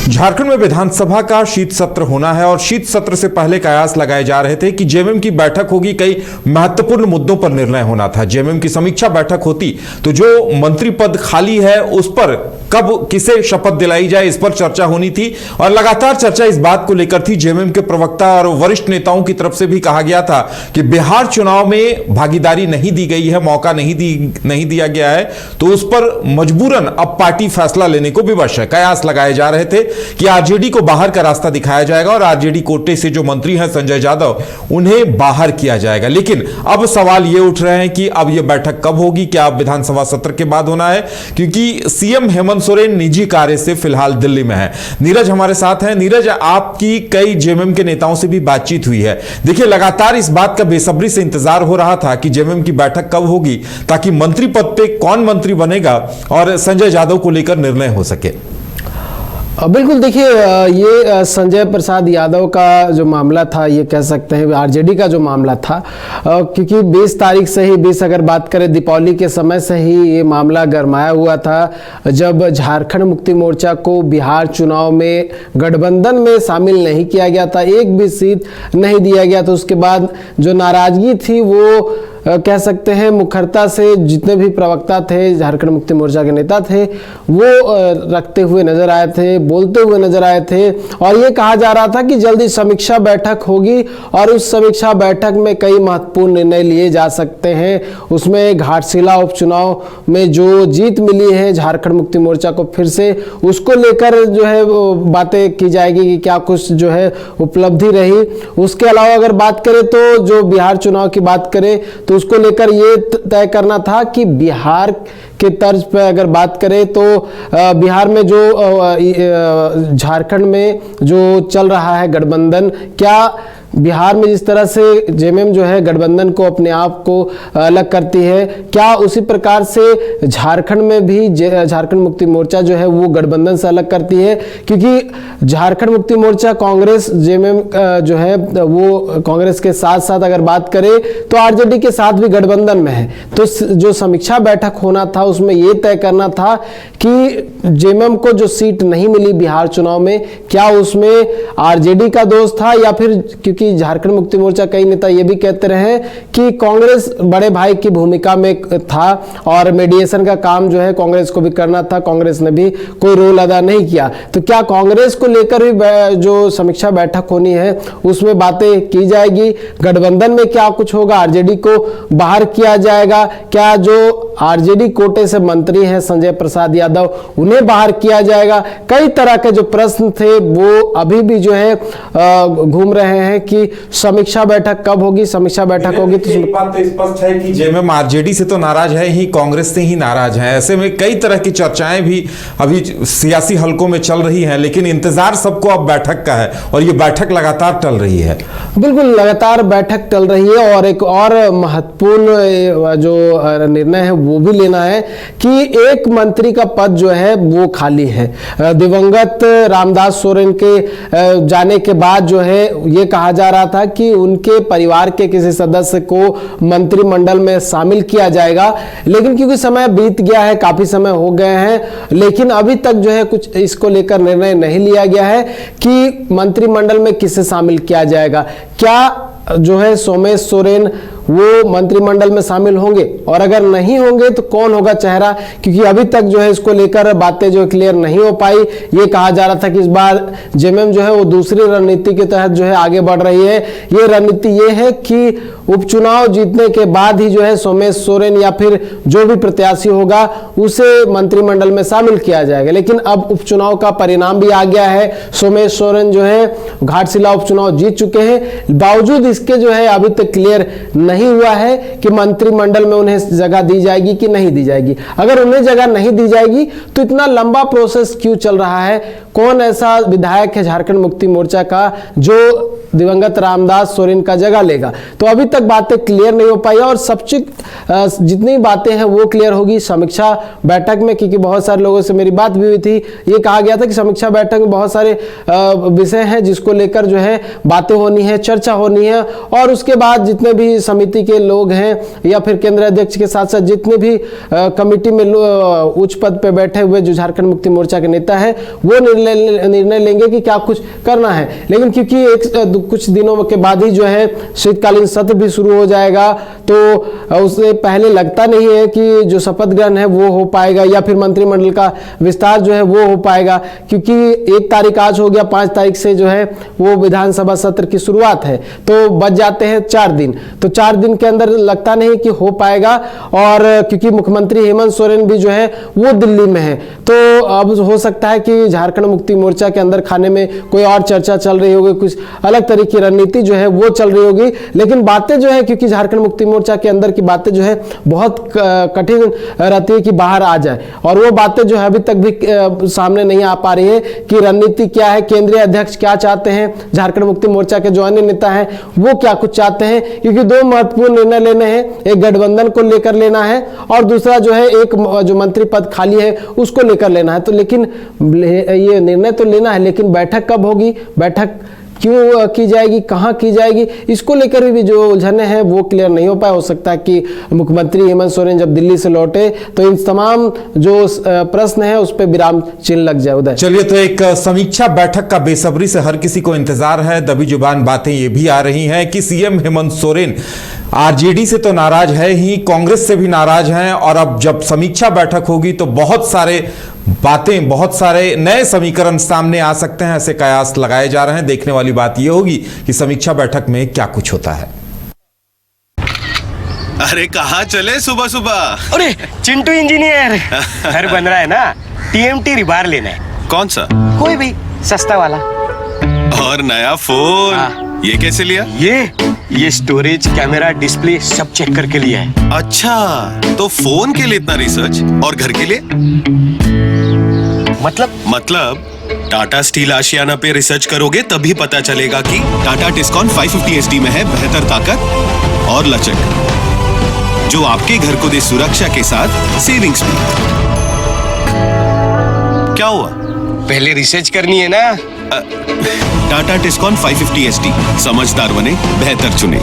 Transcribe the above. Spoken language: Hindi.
झारखंड में विधानसभा का शीत सत्र होना है और शीत सत्र से पहले कयास लगाए जा रहे थे कि जेएमएम की बैठक होगी, कई महत्वपूर्ण मुद्दों पर निर्णय होना था। जेएमएम की समीक्षा बैठक होती तो जो मंत्री पद खाली है उस पर कब किसे शपथ दिलाई जाए, इस पर चर्चा होनी थी और लगातार चर्चा इस बात को लेकर थी। जेएमएम के प्रवक्ता और वरिष्ठ नेताओं की तरफ से भी कहा गया था कि बिहार चुनाव में भागीदारी नहीं दी गई है, मौका नहीं दिया गया है, तो उस पर मजबूरन अब पार्टी फैसला लेने को विवश है। कयास लगाए जा रहे थे कि आरजेडी को बाहर का रास्ता दिखाया जाएगा और आरजेडी कोटे से जो मंत्री हैं संजय यादव, उन्हें बाहर किया जाएगा। लेकिन अब सवाल ये उठ रहे हैं कि अब यह बैठक कब होगी, क्या अब विधानसभा सत्र के बाद होना है, क्योंकि सीएम हेमंत सोरेन निजी कार्य से फिलहाल दिल्ली में है। नीरज हमारे साथ हैं। नीरज, आपकी कई जेएमएम के नेताओं से भी बातचीत हुई है। देखिए, लगातार इस बात का बेसब्री से इंतजार हो रहा था कि जेएमएम की बैठक कब होगी ताकि मंत्री पद पे कौन मंत्री बनेगा और संजय यादव को लेकर निर्णय हो सके। बिल्कुल, देखिए ये संजय प्रसाद यादव का जो मामला था, ये कह सकते हैं आरजेडी का जो मामला था, क्योंकि 20 तारीख से ही 20 अगर बात करें दीपावली के समय से ही ये मामला गरमाया हुआ था, जब झारखंड मुक्ति मोर्चा को बिहार चुनाव में गठबंधन में शामिल नहीं किया गया था, एक भी सीट नहीं दिया गया। तो उसके बाद जो नाराजगी थी वो कह सकते हैं मुखरता से जितने भी प्रवक्ता थे, झारखंड मुक्ति मोर्चा के नेता थे, वो रखते हुए नजर आए थे, बोलते हुए नजर आए थे और ये कहा जा रहा था कि जल्दी समीक्षा बैठक होगी और उस समीक्षा बैठक में कई महत्वपूर्ण निर्णय लिए जा सकते हैं। उसमें घाटशिला उपचुनाव में जो जीत मिली है झारखंड मुक्ति मोर्चा को, फिर से उसको लेकर जो है बातें की जाएगी कि क्या कुछ जो है उपलब्धि रही। उसके अलावा अगर बात करें तो जो बिहार चुनाव की बात करें तो उसको लेकर ये तय करना था कि बिहार के तर्ज पे अगर बात करें तो बिहार में जो झारखंड में जो चल रहा है गठबंधन, क्या बिहार में जिस तरह से जेएमएम जो है गठबंधन को अपने आप को अलग करती है, क्या उसी प्रकार से झारखंड में भी झारखंड मुक्ति मोर्चा जो है वो गठबंधन से अलग करती है? क्योंकि झारखंड मुक्ति मोर्चा कांग्रेस जेएमएम जो है वो कांग्रेस के साथ साथ अगर बात करें तो आरजेडी के साथ भी गठबंधन में है। तो जो समीक्षा बैठक होना था उसमें ये तय करना था कि जेएमएम को जो सीट नहीं मिली बिहार चुनाव में, क्या उसमें आरजेडी का दोष था या फिर, क्योंकि झारखंड मुक्ति मोर्चा कई नेता ये भी कहते रहे कि कांग्रेस बड़े भाई की भूमिका में था और मीडिएशन का काम जो है कांग्रेस को भी करना था, कांग्रेस ने भी कोई रोल अदा नहीं किया। तो क्या कांग्रेस को लेकर भी जो समीक्षा बैठक होनी है उसमें बातें की जाएगी? गठबंधन में क्या कुछ होगा? आरजेडी को बाहर किया जाएगा? क्या जो आरजेडी कोटे से मंत्री हैं संजय प्रसाद यादव, उन्हें बाहर किया जाएगा? कई तरह के जो प्रश्न थे वो अभी भी जो है घूम रहे हैं कि समीक्षा बैठक कब होगी, समीक्षा बैठक होगी तो एक बात तो स्पष्ट है कि जेएमएम आरजेडी से तो नाराज है ही, कांग्रेस से ही नाराज है। ऐसे में कई तरह की चर्चाएं भी अभी सियासी हलकों में चल रही हैं, लेकिन इंतजार सबको अब बैठक का है और ये बैठक लगातार टल रही है। बिल्कुल, लगातार बैठक टल रही है और एक और महत्वपूर्ण जो निर्णय है वो भी लेना है कि एक मंत्री का पद जो है वो खाली है। दिवंगत रामदास सोरेन के जाने के बाद जो है ये कहा जा रहा था कि उनके परिवार के किसी सदस्य को मंत्रिमंडल में शामिल किया जाएगा, लेकिन क्योंकि समय बीत गया है, काफी समय हो गए हैं, लेकिन अभी तक जो है कुछ इसको लेकर निर्णय नहीं लिया गया है कि मंत्रिमंडल में किसे शामिल किया जाएगा। क्या जो है सोमेश सोरेन वो मंत्रिमंडल में शामिल होंगे और अगर नहीं होंगे तो कौन होगा चेहरा? क्योंकि अभी तक जो है इसको लेकर बातें जो क्लियर नहीं हो पाई। ये कहा जा रहा था कि इस बार जेएमएम जो है वो दूसरी रणनीति के तहत जो है आगे बढ़ रही है। ये रणनीति ये है कि उपचुनाव जीतने के बाद ही जो है सोमेश सोरेन या फिर जो भी प्रत्याशी होगा उसे मंत्रिमंडल में शामिल किया जाएगा। लेकिन अब उपचुनाव का परिणाम भी आ गया है। सोमेश सोरेन जो है घाटशिला उपचुनाव जीत चुके हैं, बावजूद इसके जो है अभी तक क्लियर नहीं हुआ है कि मंत्रिमंडल में उन्हें जगह दी जाएगी कि नहीं दी जाएगी। अगर उन्हें जगह नहीं दी जाएगी तो इतना लंबा प्रोसेस क्यों चल रहा है? कौन ऐसा विधायक है झारखंड मुक्ति मोर्चा का जो दिवंगत रामदास सोरेन का जगह लेगा। तो अभी तक बातें क्लियर नहीं हो पाई और सब जितनी बातें हैं वो क्लियर होगी समीक्षा बैठक में, क्योंकि बहुत सारे लोगों से मेरी बात भी हुई थी। ये कहा गया था कि समीक्षा बैठक में बहुत सारे विषय हैं जिसको लेकर जो है बातें होनी है, चर्चा होनी है, और उसके बाद जितने भी समिति के लोग हैं या फिर केंद्र अध्यक्ष के साथ साथ जितने भी कमेटी में उच्च पद पे बैठे हुए जो झारखंड मुक्ति मोर्चा के नेता है वो निर्णय लेंगे कि क्या कुछ करना है। लेकिन क्योंकि कुछ दिनों के बाद ही जो है शीतकालीन सत्र भी शुरू हो जाएगा, तो उससे पहले लगता नहीं है कि जो शपथ ग्रहण है वो हो पाएगा या फिर मंत्रिमंडल का विस्तार जो है वो हो पाएगा, क्योंकि 1 तारीख आज हो गया, 5 तारीख से जो है वो विधानसभा सत्र की शुरुआत है, तो बच जाते हैं 4 दिन। तो 4 दिन के अंदर लगता नहीं कि हो पाएगा, और क्योंकि मुख्यमंत्री हेमंत सोरेन भी जो है वो दिल्ली में है, तो अब हो सकता है कि झारखंड मुक्ति मोर्चा के अंदर खाने में कोई और चर्चा चल रही होगी, कुछ अलग तरह की रणनीति जो है वो चल रही होगी। लेकिन बातें जो है, क्योंकि झारखंड मुक्ति मोर्चा के अंदर की बातें जो है बहुत कठिन रहती है कि बाहर आ जाए, और वो बातें जो है अभी तक भी सामने नहीं आ पा रही है कि रणनीति क्या है, केंद्रीय अध्यक्ष क्या चाहते हैं, झारखंड मुक्ति मोर्चा के जो अन्य नेता हैं वो क्या कुछ चाहते हैं, क्योंकि 2 महत्वपूर्ण निर्णय लेने हैं, एक गठबंधन को लेकर लेना है और दूसरा जो है एक जो मंत्री पद खाली है उसको लेकर लेना है। तो लेकिन ये निर्णय तो लेना है, लेकिन बैठक कब होगी, बैठक क्यों की जाएगी, कहां की जाएगी, इसको लेकर भी जो उलझने हैं वो क्लियर नहीं हो पाए। हो सकता है कि मुख्यमंत्री हेमंत सोरेन जब दिल्ली से लौटे तो इन तमाम जो प्रश्न है उस पर विराम चिन्ह लग जाए। उदय, चलिए, तो एक समीक्षा बैठक का बेसब्री से हर किसी को इंतजार है। दबी जुबान बातें ये भी आ रही हैं कि सीएम हेमंत सोरेन आरजेडी से तो नाराज है ही, कांग्रेस से भी नाराज हैं, और अब जब समीक्षा बैठक होगी तो बहुत सारे बातें, बहुत सारे नए समीकरण सामने आ सकते हैं, ऐसे कयास लगाए जा रहे हैं। देखने वाली बात यह होगी कि समीक्षा बैठक में क्या कुछ होता है। अरे कहाँ चले सुबह सुबह? अरे चिंटू इंजीनियर, घर बन रहा है ना, टीएमटी रिबार लेना है। कौन सा? कोई भी सस्ता वाला। और नया फोन? हाँ। ये कैसे लिया? ये स्टोरेज, कैमरा, डिस्प्ले सब चेक करके लिया है। अच्छा, तो फोन के लिए इतना रिसर्च और घर के लिए? मतलब टाटा स्टील आशियाना पे रिसर्च करोगे तभी पता चलेगा कि टाटा टिस्कॉन 550 SD में है बेहतर ताकत और लचक, जो आपके घर को दे सुरक्षा के साथ सेविंग्स भी। क्या हुआ? पहले रिसर्च करनी है ना। टाटा टिस्कॉन 550 SD, समझदार बने, बेहतर चुने।